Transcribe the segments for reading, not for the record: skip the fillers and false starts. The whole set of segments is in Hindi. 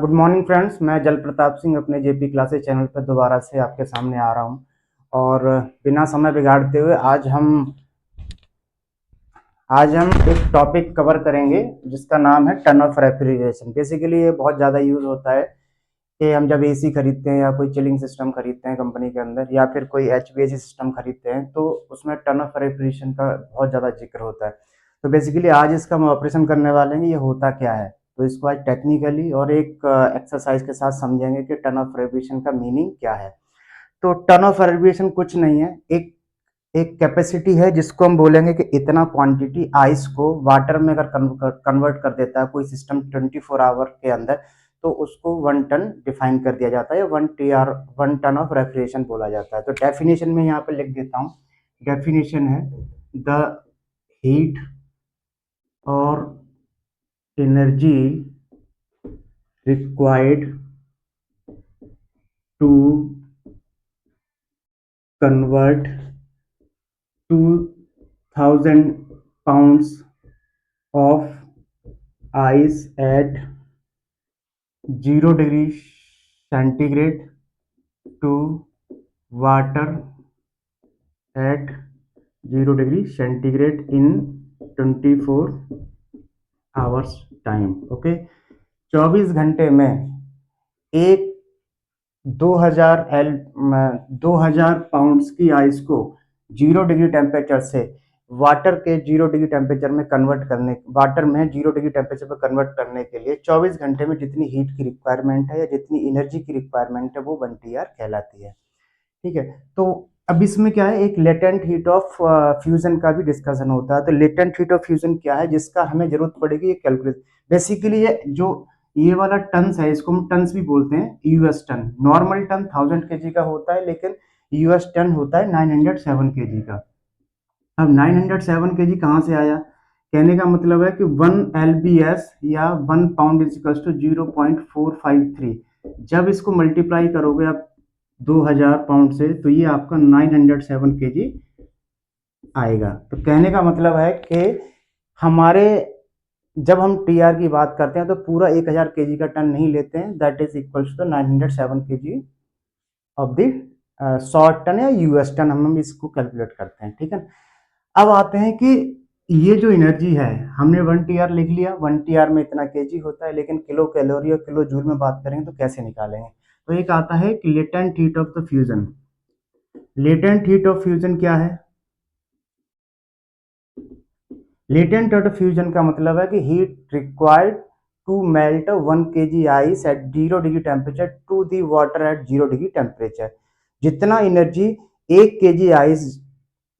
Good morning friends. मैं जल प्रताप सिंह अपने जेपी क्लासेस चैनल पर दोबारा से आपके सामने आ रहा हूं और बिना समय बिगाड़ते हुए आज हम एक टॉपिक कवर करेंगे जिसका नाम है टर्न ऑफ रेफ्रिजरेशन। बेसिकली ये बहुत ज़्यादा यूज़ होता है कि हम जब एसी खरीदते हैं या कोई चिलिंग सिस्टम खरीदते हैं कंपनी के अंदर या फिर कोई एचवीएसी सिस्टम खरीदते हैं तो उसमें टर्न ऑफ रेफ्रिजरेशन का बहुत ज़्यादा जिक्र होता है। तो बेसिकली आज इसका हम ऑपरेशन करने वाले हैं, ये होता क्या है। तो इसको आज टेक्निकली और एक एक्सरसाइज के साथ समझेंगे कि टर्न ऑफ रेफ्रिजरेशन का मीनिंग क्या है। तो टर्न ऑफ रेफ्रिजरेशन कुछ नहीं है, एक एक कैपेसिटी है जिसको हम बोलेंगे कि इतना क्वांटिटी आइस को वाटर में अगर कन्वर्ट कर देता है कोई सिस्टम 24 आवर के अंदर, तो उसको 1 टन डिफाइन कर दिया जाता है, 1 TR 1 टन ऑफ रेफ्रिजरेशन बोला जाता है। तो डेफिनेशन में यहाँ पे लिख देता हूँ। डेफिनेशन है द हीट और energy required to convert 2000 pounds of ice at 0 degree centigrade to water at 0 degree centigrade in 24 hours time। Okay, 24 घंटे में एक 2000 पाउंड्स की आइस को 0 डिग्री टेम्परेचर से वाटर के 0 डिग्री टेम्परेचर में कन्वर्ट करने वाटर में 0 डिग्री टेम्परेचर पर कन्वर्ट करने के लिए 24 घंटे में जितनी हीट की रिक्वायरमेंट है या जितनी एनर्जी की रिक्वायरमेंट है वो 1 TR कहलाती है। ठीक है, तो अब इसमें क्या है, एक लेटेंट हीट ऑफ फ्यूजन का भी डिस्कशन होता है। तो लेटेंट हीट ऑफ फ्यूजन क्या है जिसका हमें जरूरत पड़ेगी ये कैलकुलेट। बेसिकली ये वाला टन्स है, इसको हम टन्स भी बोलते हैं, US ton. Normal ton 1000 kg का होता है, लेकिन यूएस टन होता है 907 kg का। अब 907 kg कहाँ से आया, कहने का मतलब है कि 1 lbs या 1 पाउंड इज इक्वल टू 0.453। जब इसको मल्टीप्लाई करोगे आप 2000 पाउंड से तो ये आपका 907 kg आएगा। तो कहने का मतलब है कि हमारे जब हम टीआर की बात करते हैं तो पूरा 1000 kg का टन नहीं लेते हैं, that is equal to 907 kg of the short ton या यूएस टन हम इसको कैलकुलेट करते हैं। ठीक है, अब आते हैं कि ये जो एनर्जी है, हमने 1 TR लिख लिया, 1 TR में इतना केजी होता है, लेकिन किलो कैलोरी और किलो जूल में बात करेंगे तो कैसे निकालेंगे। तो एक आता है कि latent heat of the fusion. Latent heat of fusion क्या है, लेटेंट हीट ऑफ फ्यूजन का मतलब है कि heat required to melt 1 kg ice at 0 degree temperature to the water at 0 degree temperature. जितना एनर्जी 1 kg आइस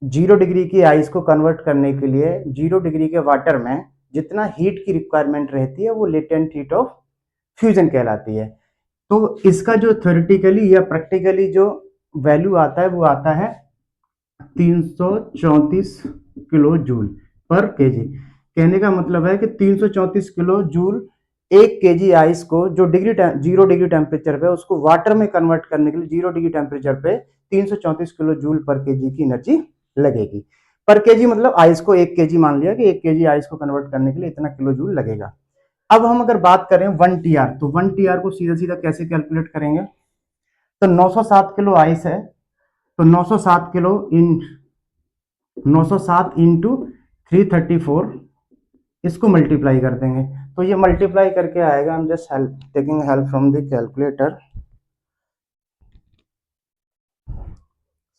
0 डिग्री की आइस को कन्वर्ट करने के लिए 0 डिग्री के वाटर में जितना हीट की रिक्वायरमेंट रहती है वो लेटेंट हीट ऑफ फ्यूजन कहलाती है। तो इसका जो थ्योरेटिकली या प्रैक्टिकली जो वैल्यू आता है वो आता है 334 किलो जूल पर केजी। कहने का मतलब है कि 334 किलो जूल 1 kg आइस को जो 0 डिग्री टेम्परेचर पे उसको वाटर में कन्वर्ट करने के लिए 0 डिग्री टेम्परेचर पे 334 किलो जूल पर केजी की एनर्जी लगेगी। पर केजी मतलब आइस को 1 kg मान लिया कि 1 kg आइस को कन्वर्ट करने के लिए इतना किलो जूल लगेगा। अब हम अगर बात करें 1 TR, तो 1 TR को सीधा सीधा कैसे कैलकुलेट करेंगे। तो 907 किलो आइस है, तो 907 किलो इन 907 इंटू 334 इसको मल्टीप्लाई कर देंगे। तो ये मल्टीप्लाई करके आएगा, हम just taking help from the calculator,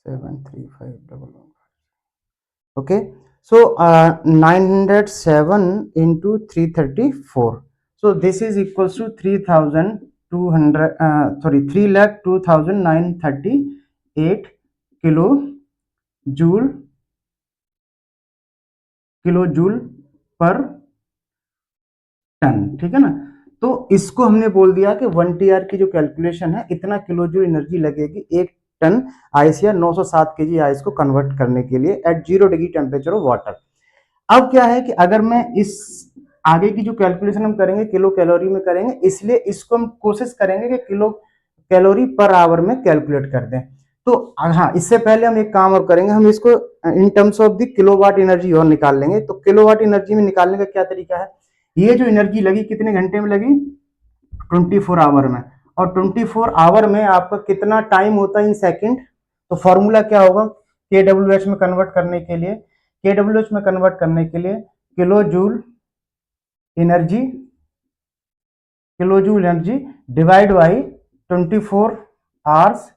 73511। Okay, so 907 into 334, so this is equals to 3200 sorry 3,02,938 kilo joule per ton. ठीक है ना, तो इसको हमने बोल दिया कि 1 TR की जो कैलकुलेशन है इतना किलो जूल एनर्जी लगेगी 1 टन आइस या 907 kg आइस को कन्वर्ट करने के लिए at 0 degree temperature of water. अब क्या है कि अगर मैं इस आगे की जो कैलकुलेशन हम करेंगे किलो कैलोरी में करेंगे, इसलिए इसको हम कोशिश करेंगे कि किलो कैलोरी पर आवर में कैलकुलेट कर दें। तो हाँ, इससे पहले हम एक काम और करेंगे, हम इसको in terms of the kilowatt energy और निकाल लेंगे। तो किलोवाट एनर्जी में निकालने का क्या तरीका है, ये जो एनर्जी लगी कितने घंटे में लगी, 24 आवर में, और 24 आवर में आपका कितना टाइम होता है इन सेकंड। तो फॉर्मूला क्या होगा केडब्ल्यूएच में कन्वर्ट करने के लिए, केडब्ल्यूएच में कन्वर्ट करने के लिए kilo joule energy, kilo joule energy divide by 24 hours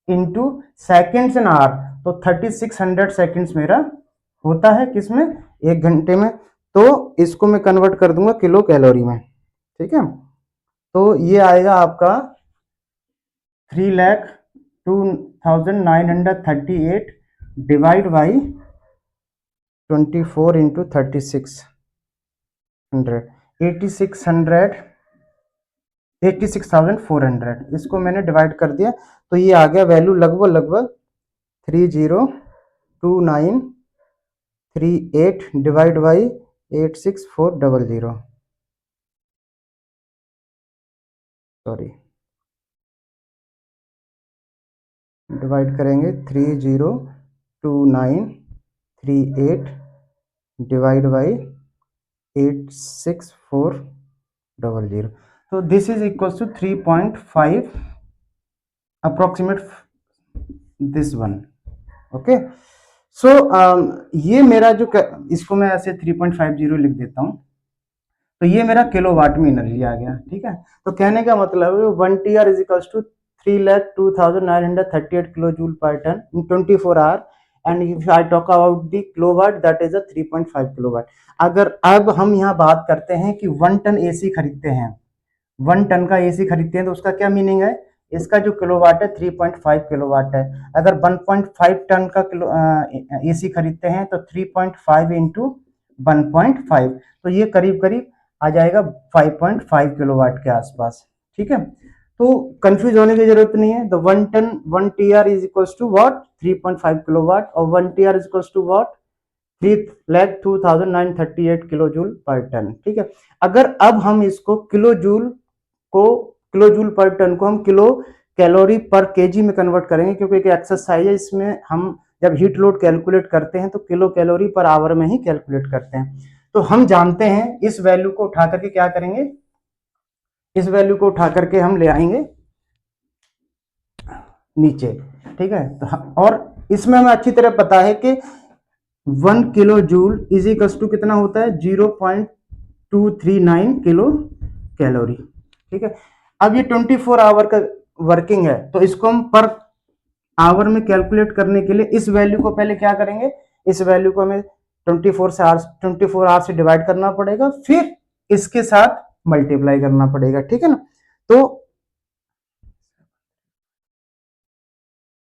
into seconds and hour, तो 3600 सेकेंड्स मेरा होता है किसमें, एक घंटे में। तो इसको मैं कन्वर्ट कर दूंगा किलो कैलोरी में, ठीक है। तो ये आएगा आपका 3,02,938 डिवाइड बाई 24 इंटू 3600, 86,400, इसको मैंने डिवाइड कर दिया, तो ये आ गया वैल्यू लगभग 302938 डिवाइड बाई 86400, सॉरी डिवाइड करेंगे 302938 डिवाइड बाई 86400, तो this is equal to 3.5 approximate this one. Okay, so ये मेरा जो इसको मैं ऐसे 3.50 लिख देता हूँ, तो ये मेरा किलोवाट में एनर्जी आ गया, ठीक है। तो कहने का मतलब है 1 TR is equal to 3,02,938 kilo joule per ton in 24 hour, and if I talk about the kilowatt that is a 3.5 kilowatt. अगर अब हम यहाँ बात करते हैं कि 1 टन एसी खरीदते हैं, 1 टन का एसी खरीदते हैं, तो उसका क्या मीनिंग है, इसका जो किलोवाट है 3.5 किलोवाट है। अगर 1.5 टन का एसी खरीदते हैं तो 3.5 इंटू 1.5, तो ये करीब करीब आ जाएगा 5.5 किलोवाट के आसपास, ठीक है। तो कंफ्यूज होने की जरूरत नहीं है। The 1 ton 1 TR is equals to what 3.5 kilowatt, और 1 TR is equals to what 3,02,938 kilo joule per ton, ठीक है। अगर अब हम इसको किलो जूल पर टन को हम किलो कैलोरी पर केजी में कन्वर्ट करेंगे, क्योंकि एक एक्सरसाइज है, इसमें हम जब हीट लोड कैलकुलेट करते हैं तो किलो कैलोरी पर आवर में ही कैलकुलेट करते हैं। तो हम जानते हैं इस वैल्यू को उठा करके क्या करेंगे, इस वैल्यू को उठा करके हम ले आएंगे नीचे, ठीक है। तो और इसमें हमें अच्छी तरह पता है कि 1 kilo joule is equal to कितना होता है 0.239 किलो कैलोरी, ठीक है। अब ये 24 आवर का वर्किंग है, तो इसको हम पर आवर में कैलकुलेट करने के लिए इस वैल्यू को पहले क्या करेंगे, इस वैल्यू को हमें 24 आवर्स से डिवाइड करना पड़ेगा, फिर इसके साथ मल्टीप्लाई करना पड़ेगा, ठीक है ना। तो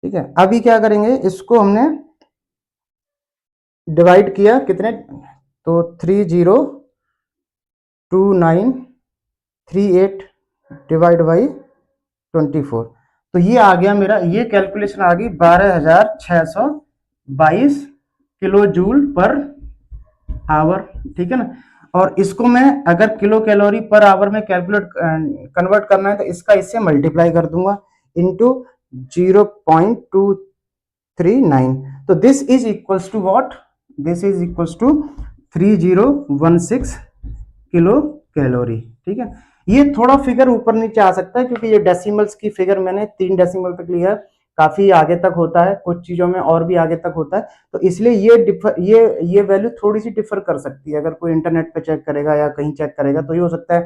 ठीक है, अभी क्या करेंगे, इसको हमने डिवाइड किया कितने, तो 302938 डिवाइड बाई 24, तो ये आ गया मेरा, ये कैलकुलेशन आ गई 12,622 किलो जूल पर आवर, ठीक है ना। और इसको मैं अगर किलो कैलोरी पर आवर में कैलकुलेट कन्वर्ट करना है तो इसका इससे मल्टीप्लाई कर दूंगा इंटू 0.239, तो this is equals to what, this is equals to 3016 kilo calorie, ठीक है। ये थोड़ा फिगर ऊपर नीचे आ सकता है क्योंकि ये डेसिमल्स की फिगर मैंने 3 डेसिमल तक लिया है, काफी आगे तक होता है, कुछ चीजों में और भी आगे तक होता है, तो इसलिए ये वैल्यू थोड़ी सी डिफर कर सकती है। अगर कोई इंटरनेट पे चेक करेगा या कहीं चेक करेगा तो ये हो सकता है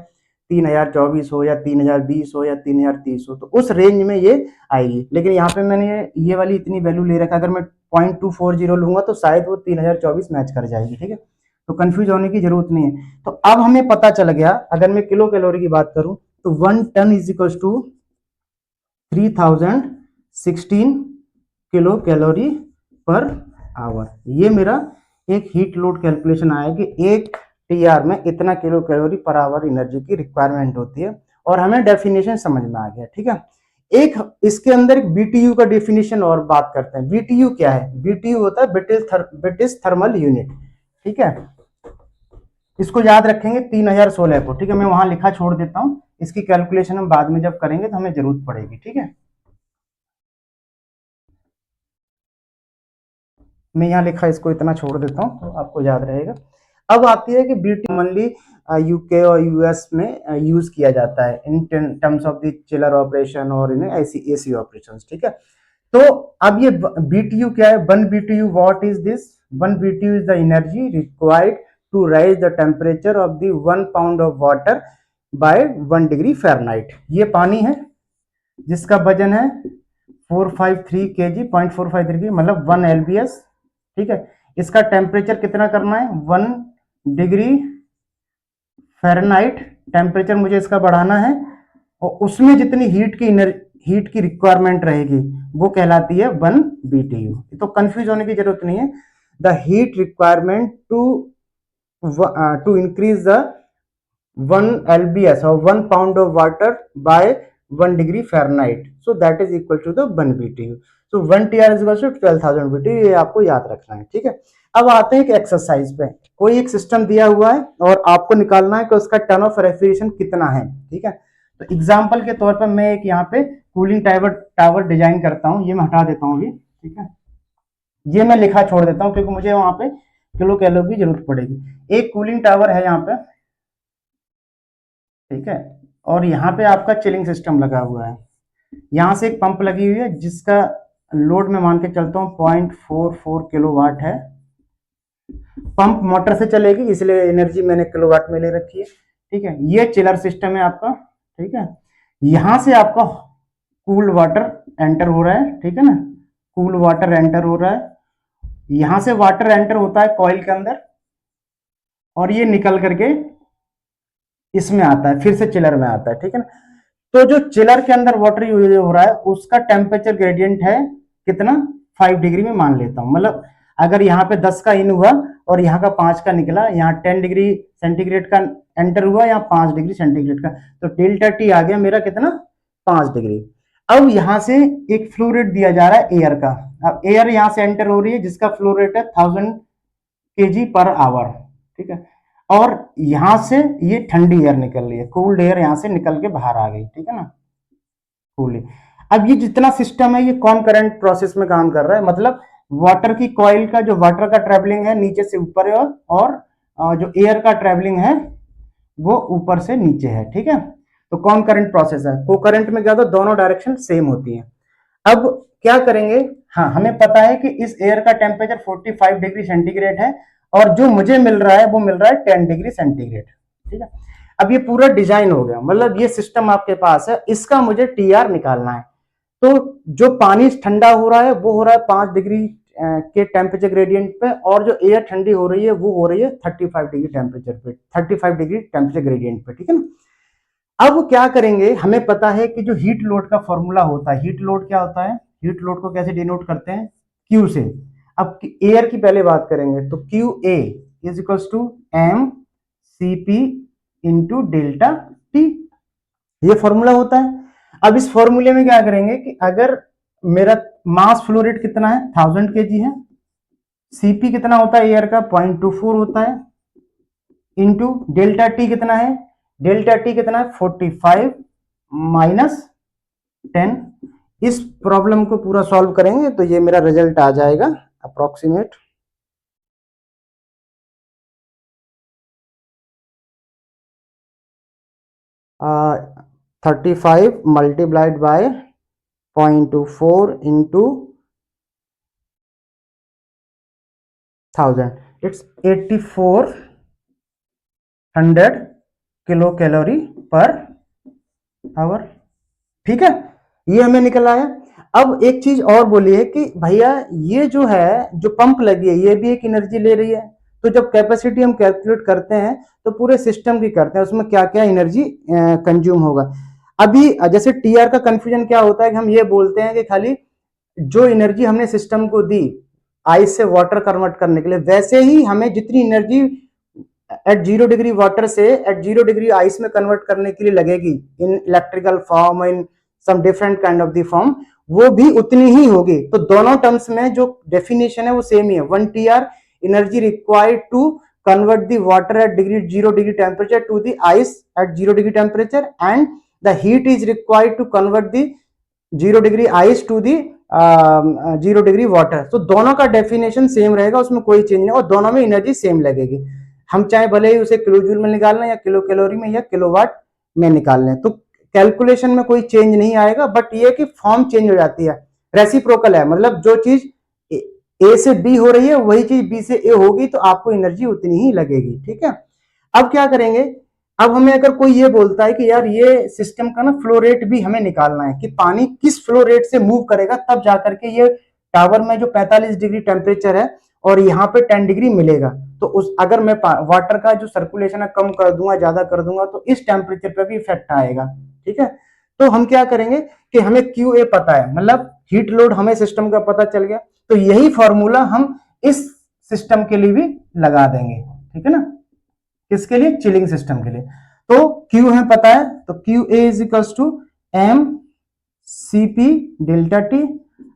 3024 हो या 3020 हो या 3030 हो, तो उस रेंज में ये आएगी। लेकिन यहाँ पे मैंने ये वाली इतनी वैल्यू ले रखा, अगर मैं 0.240 लूंगा तो शायद वो 3024 मैच कर जाएगी, ठीक है। तो कंफ्यूज होने की जरूरत नहीं है। तो अब हमें पता चल गया, अगर मैं किलो कैलोरी की बात करूं तो 1 ton is equal to 3016 kilo calorie per hour. ये मेरा एक हीट लोड कैलकुलेशन आया कि एक टीआर में इतना kilo calorie per our energy की रिक्वायरमेंट होती है, और हमें डेफिनेशन समझ में आ गया, ठीक है। एक इसके अंदर एक बीटीयू का डेफिनेशन और बात करते हैं। बीटीयू क्या है, बीटीयू होता है ब्रिटिश थर्मल यूनिट, ठीक है। इसको याद रखेंगे 3016 को, ठीक है। मैं वहां लिखा छोड़ देता हूं, इसकी कैलकुलेशन हम बाद में जब करेंगे तो हमें जरूरत पड़ेगी, ठीक है। मैं यहाँ लिखा इसको इतना छोड़ देता हूँ तो आपको याद रहेगा। अब आती है कि बीटी कॉमनली यूके और यूएस में यूज किया जाता है in terms of the chiller operation और इन ऐसी एसी ऑपरेशंस, ठीक है। तो अब ये बीटीयू क्या है, 1 BTU what is this, 1 BTU is the energy required to raise the टेम्परेचर ऑफ द 1 pound of water by 1 degree Fahrenheit. ये पानी है जिसका वजन है 453 केजी, 0.453 की मतलब 1 एलबीएस, ठीक है। इसका टेम्परेचर कितना करना है, 1 डिग्री फ़ारेनहाइट टेम्परेचर मुझे इसका बढ़ाना है, और उसमें जितनी हीट की रिक्वायरमेंट रहेगी वो कहलाती है 1 बीटीयू। तो कंफ्यूज होने की जरूरत नहीं है। The heat requirement to increase the 1 lbs or 1 pound of water by 1 degree Fahrenheit, so that is equal to the 1 BTU. So 1 TR is equal to 12,000 BTU, ये आपको याद रखना है, ठीक है। अब आते हैं एक एक्सरसाइज पे। कोई एक सिस्टम दिया हुआ है और आपको निकालना है कि उसका टर्न ऑफ रेफ्रिजरेशन कितना है, ठीक है। तो एग्जांपल के तौर पर मैं एक यहाँ पे कूलिंग टावर डिजाइन करता हूँ, ये मैं हटा देता हूँ अभी, ठीक है। ये मैं लिखा छोड़ देता हूँ क्योंकि मुझे वहां पे किलो कैलो की जरूरत पड़ेगी। एक कूलिंग टावर है यहाँ पे, ठीक है, और यहाँ पे आपका चिलिंग सिस्टम लगा हुआ है। यहाँ से एक पंप लगी हुई है जिसका लोड में मान के चलता हूँ 0.44 किलोवाट है। पंप मोटर से चलेगी इसलिए एनर्जी मैंने किलोवाट में ले रखी है, ठीक है। ये चिलर सिस्टम है आपका, ठीक है। यहाँ से आपका कूल वाटर एंटर हो रहा है, ठीक है ना, कूल वाटर एंटर हो रहा है। यहाँ से वाटर एंटर होता है कॉइल के अंदर और ये निकल करके इसमें आता है, फिर से चिलर में आता है, ठीक है ना। तो जो चिलर के अंदर वाटर यूज हो रहा है उसका टेम्परेचर ग्रेडियंट है कितना, 5 डिग्री में मान लेता हूं। मतलब अगर यहाँ पे 10 का इन हुआ और यहाँ का 5 का निकला, यहाँ 10 डिग्री सेंटीग्रेड का एंटर हुआ, यहाँ 5 डिग्री सेंटीग्रेड का, तो डेल्टा टी आ गया मेरा कितना, 5 डिग्री। अब यहाँ से एक फ्लो रेट दिया जा रहा है एयर का। अब एयर यहाँ से एंटर हो रही है जिसका फ्लो रेट है 1000 kg पर आवर, ठीक है। और यहां से ये ठंडी एयर निकल रही है, कूल्ड एयर यहां से निकल के बाहर आ गई, ठीक है ना, कूल। अब ये जितना सिस्टम है ये कॉनकरेंट प्रोसेस में काम कर रहा है, मतलब वाटर की कॉइल का जो वाटर का ट्रेवलिंग है नीचे से ऊपर है और जो एयर का ट्रेवलिंग है वो ऊपर से नीचे है, ठीक है। तो कॉनकरेंट प्रोसेस है। कोकरेंट में क्या होता है, दोनों डायरेक्शन सेम होती है। अब क्या करेंगे, हाँ हमें पता है कि इस एयर का टेम्परेचर 45 डिग्री सेंटीग्रेड है और जो मुझे मिल रहा है वो मिल रहा है 10 डिग्री सेंटीग्रेड, ठीक है। अब ये पूरा डिजाइन हो गया, मतलब ये सिस्टम आपके पास है, इसका मुझे टीआर निकालना है। तो जो पानी ठंडा हो रहा है वो हो रहा है 5 डिग्री के टेम्परेचर ग्रेडियंट पे, और जो एयर ठंडी हो रही है वो हो रही है 35 डिग्री टेम्परेचर पे, 35 डिग्री टेम्परेचर ग्रेडियंट पे, ठीक है ना। अब क्या करेंगे, हमें पता है कि जो हीट लोड का फॉर्मूला होता है, हीट लोड क्या होता है, हीट लोड को कैसे डिनोट करते हैं, क्यू से। अब एयर की पहले बात करेंगे तो Q A is equals to M C P into delta T, ये फॉर्मूला होता है। अब इस फॉर्मूले में क्या करेंगे कि अगर मेरा मास फ्लो रेट कितना है 1000 kg है, सीपी कितना होता है एयर का 0.24 होता है, इंटू डेल्टा टी कितना है, डेल्टा टी कितना है 45 माइनस 10। इस प्रॉब्लम को पूरा सॉल्व करेंगे तो ये मेरा रिजल्ट आ जाएगा approximate 35 multiplied by 0.24 into 1000, it's 8400 kilo calorie per our, ठीक है। ये हमें निकल आया। अब एक चीज और बोलिए कि भैया ये जो है जो पंप लगी है ये भी एक एनर्जी ले रही है, तो जब कैपेसिटी हम कैलकुलेट करते हैं तो पूरे सिस्टम की करते हैं, उसमें क्या क्या एनर्जी कंज्यूम होगा। अभी जैसे टीआर का कंफ्यूजन क्या होता है कि हम ये बोलते हैं कि खाली जो एनर्जी हमने सिस्टम को दी आइस से वाटर कन्वर्ट करने के लिए, वैसे ही हमें जितनी एनर्जी एट 0 डिग्री वाटर से एट 0 डिग्री आइस में कन्वर्ट करने के लिए लगेगी in electrical form, in some different kind of the form, वो भी उतनी ही होगी। तो दोनों टर्म्स में जो डेफिनेशन है वो सेम ही है, 1 TR energy required to convert the water at 0 degree temperature to the ice at 0 degree temperature, and the heat is required to convert the 0 degree ice to the 0 degree water. तो दोनों का डेफिनेशन सेम रहेगा, उसमें कोई चेंज नहीं और दोनों में एनर्जी सेम लगेगी। हम चाहे भले ही उसे किलो जूल में निकालना या किलो कैलोरी में या किलोवाट में निकाल लें, तो कैलकुलेशन में कोई चेंज नहीं आएगा, बट ये कि फॉर्म चेंज हो जाती है। रेसिप्रोकल है, मतलब जो चीज ए से बी हो रही है वही चीज बी से ए होगी, तो आपको एनर्जी उतनी ही लगेगी। ठीक है, अब क्या करेंगे, अब हमें अगर कोई ये बोलता है कि यार ये सिस्टम का ना फ्लो रेट भी हमें निकालना है कि पानी किस फ्लो रेट से मूव करेगा तब जाकर के ये टावर में जो 45 डिग्री टेम्परेचर है और यहाँ पे 10 डिग्री मिलेगा, तो उस अगर मैं वाटर का जो सर्कुलेशन है कम कर दूंगा ज्यादा कर दूंगा तो इस टेम्परेचर पे भी इफेक्ट आएगा। ठीक है, तो हम क्या करेंगे कि हमें क्यू ए पता है, मतलब हीट लोड हमें सिस्टम का पता चल गया, तो यही फॉर्मूला हम इस सिस्टम के लिए भी लगा देंगे। ठीक है ना, किसके लिए, चिलिंग सिस्टम के लिए। तो Q हमें पता है, तो Q A is equals to M C P delta T.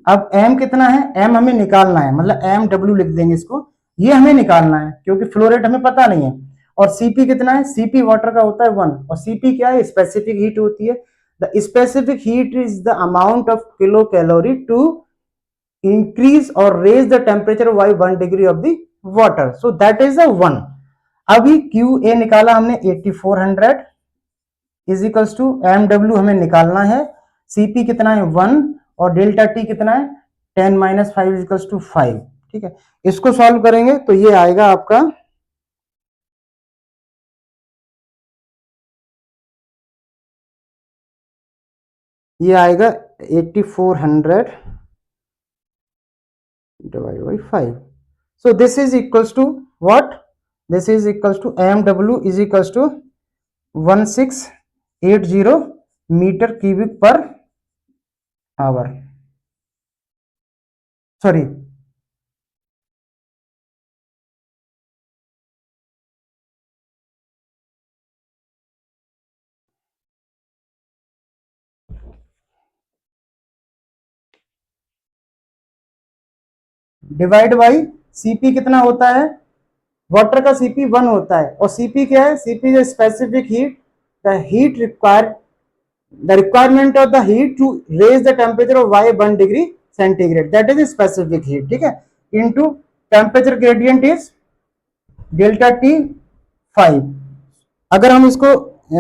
अब m कितना है, m हमें निकालना है, मतलब एम डब्ल्यू लिख देंगे इसको, ये हमें निकालना है क्योंकि फ्लो रेट हमें पता नहीं है। और Cp कितना है, Cp वाटर का होता है 1, और Cp क्या है, स्पेसिफिक हीट होती है। The specific heat is the amount of kilo calorie to increase और raise the temperature by 1 degree of the water, so that is the 1। अभी क्यू ए निकाला हमने 8400 is equals to M W हमें निकालना है, सीपी कितना है 1 और डेल्टा टी कितना है 10 माइनस 5 इज इक्वल्स टू 5। ठीक है, इसको सॉल्व करेंगे तो ये आएगा आपका, ये आएगा 8400 divide by 5। So this is equals to what, this is equals to M W is equals to 1680 meter cubic per hour, sorry divide by CP कितना होता है, वाटर का सीपी 1 होता है, और सीपी क्या है, CP is specific heat, the heat require the requirement of the heat to raise the temperature of y 1 degree centigrade, that is specific heat। ठीक है, into temperature gradient is delta t 5। अगर हम इसको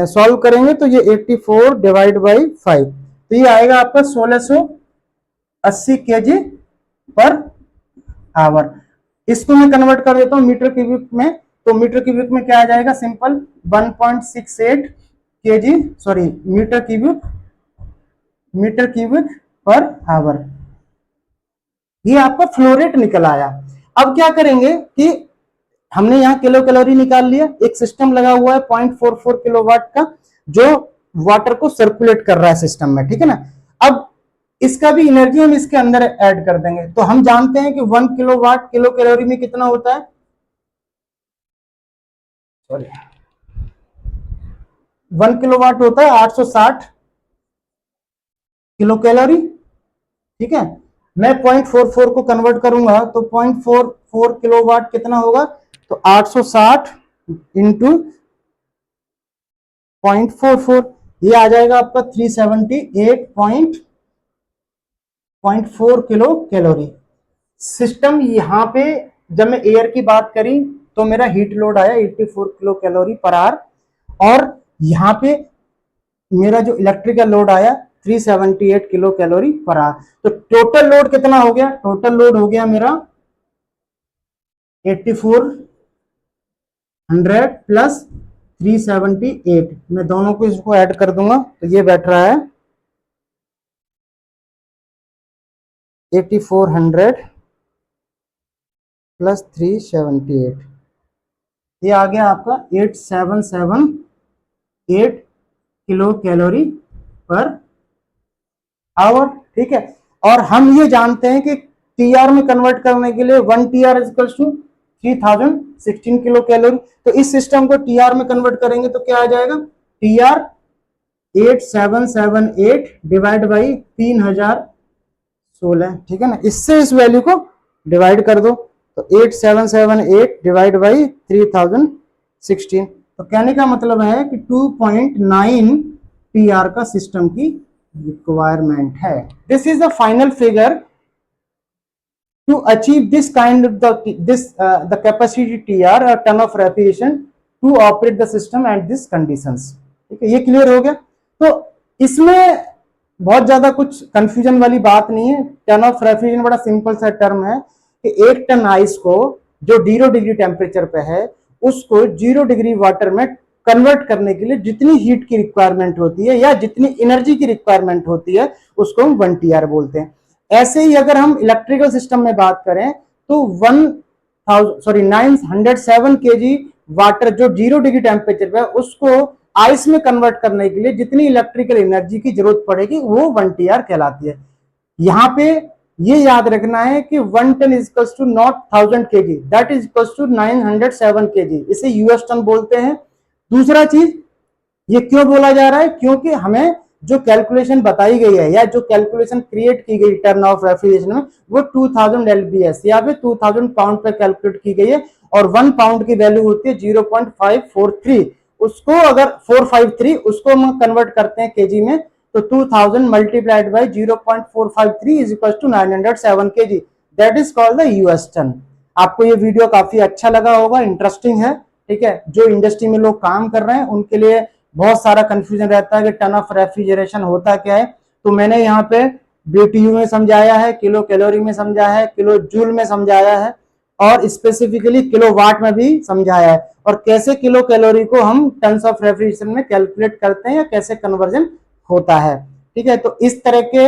सॉल्व करेंगे तो ये 84 डिवाइड बाई 5, तो ये आएगा आपका 1680 केजी पर आवर। इसको मैं कन्वर्ट कर देता हूं मीटर क्यूबिक में, तो मीटर क्यूबिक में क्या आ जाएगा, simple 1.68 KG, sorry meter cubic per hour, ये आपका फ्लो रेट निकल आया। अब क्या करेंगे कि हमने यहाँ किलो कैलोरी निकाल लिया, एक सिस्टम लगा हुआ है 0.44 किलोवाट का जो वाटर को सर्कुलेट कर रहा है सिस्टम में। ठीक है ना, अब इसका भी एनर्जी हम इसके अंदर ऐड कर देंगे, तो हम जानते हैं कि 1 किलोवाट किलो कैलोरी में कितना होता है, सॉरी 1 किलोवाट होता है 860 किलो कैलोरी। ठीक है, मैं 0.44 को कन्वर्ट करूंगा तो 0.44 किलोवाट कितना होगा, तो 860 इंटू 0.44, ये आ जाएगा आपका 378.4 किलो कैलोरी। सिस्टम यहाँ पे जब मैं एयर की बात करी तो मेरा हीट लोड आया 84 किलो कैलोरी पर आवर, और यहाँ पे मेरा जो इलेक्ट्रिकल लोड आया 378 किलो कैलोरी पर आवर। तो टोटल लोड कितना हो गया, टोटल लोड हो गया मेरा 8400 प्लस 378, मैं दोनों को इसको ऐड कर दूंगा तो ये बैठ रहा है 8400 प्लस 378, ये आ गया आपका 8778 किलो कैलोरी पर आवर। ठीक है, और हम ये जानते हैं कि टीआर में कन्वर्ट करने के लिए 1 TR equals to 3016 kilo calorie, तो इस सिस्टम को टीआर में कन्वर्ट करेंगे तो क्या आ जाएगा, टीआर 8778 डिवाइड बाई 3016। ठीक है ना, इससे इस वैल्यू को डिवाइड कर दो, तो 8778 डिवाइड बाई 3016, तो कहने का मतलब है कि 2.9 टीआर का सिस्टम की रिक्वायरमेंट है। This is the final figure to achieve this kind of the capacity TR or ton of refrigeration to operate the system at this conditions। ठीक है, ये क्लियर हो गया। तो इसमें बहुत ज्यादा कुछ कंफ्यूजन वाली बात नहीं है। टन ऑफ रेफ्रिजरेशन बड़ा सिंपल सा टर्म है कि 1 टन आइस को जो 0 डिग्री टेम्परेचर पे है उसको 0 डिग्री वाटर में कन्वर्ट करने के लिए जितनी हीट की रिक्वायरमेंट होती है या जितनी एनर्जी की रिक्वायरमेंट होती है उसको हम 1 TR बोलते हैं। ऐसे ही अगर हम इलेक्ट्रिकल सिस्टम में बात करें तो 907 kg वाटर जो 0 डिग्री टेम्परेचर पे उसको आइस में कन्वर्ट करने के लिए जितनी इलेक्ट्रिकल एनर्जी की जरूरत पड़ेगी वो 1 TR कहलाती है। यहां पे ये याद रखना है कि 1 ton is equals to not 1000 kg, that is equals to 907 kg, इसे यूएस टन बोलते हैं। दूसरा चीज ये क्यों बोला जा रहा है, क्योंकि हमें जो कैलकुलेशन बताई गई है या जो कैलकुलेशन क्रिएट की गई टर्न ऑफ रेफ्रिजरेशन में वो 2000 LBS या फिर 2000 पाउंड पे कैलकुलेट की गई है और 1 पाउंड की वैल्यू होती है 0.543। उसको अगर 453 उसको हम कन्वर्ट करते हैं केजी में तो 2000 multiplied by 0.453 is equal to 907 kg, that is called the US ton. आपको ये वीडियो काफी अच्छा लगा होगा, इंटरेस्टिंग है। ठीक है, जो इंडस्ट्री में लोग काम कर रहे हैं उनके लिए बहुत सारा कंफ्यूजन रहता है कि टन ऑफ रेफ्रिजरेशन होता क्या है। तो मैंने यहाँ पे BTU में समझाया है, किलो कैलोरी में समझाया है, किलो जूल में समझाया है और स्पेसिफिकली किलो वाट में भी समझाया है और कैसे किलो कैलोरी को हम टन्स ऑफ रेफ्रिजरेशन में कैलकुलेट करते हैं या कैसे कन्वर्जन होता है। ठीक है, तो इस तरह के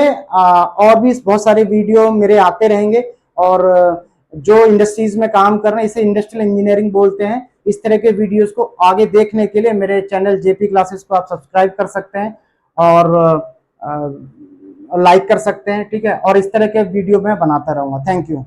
और भी बहुत सारे वीडियो मेरे आते रहेंगे और जो इंडस्ट्रीज में काम कर रहे हैं इसे इंडस्ट्रियल इंजीनियरिंग बोलते हैं। इस तरह के वीडियोस को आगे देखने के लिए मेरे चैनल जेपी क्लासेस को आप सब्सक्राइब कर सकते हैं और लाइक कर सकते हैं। ठीक है, और इस तरह के वीडियो मैं बनाता रहूंगा। Thank you.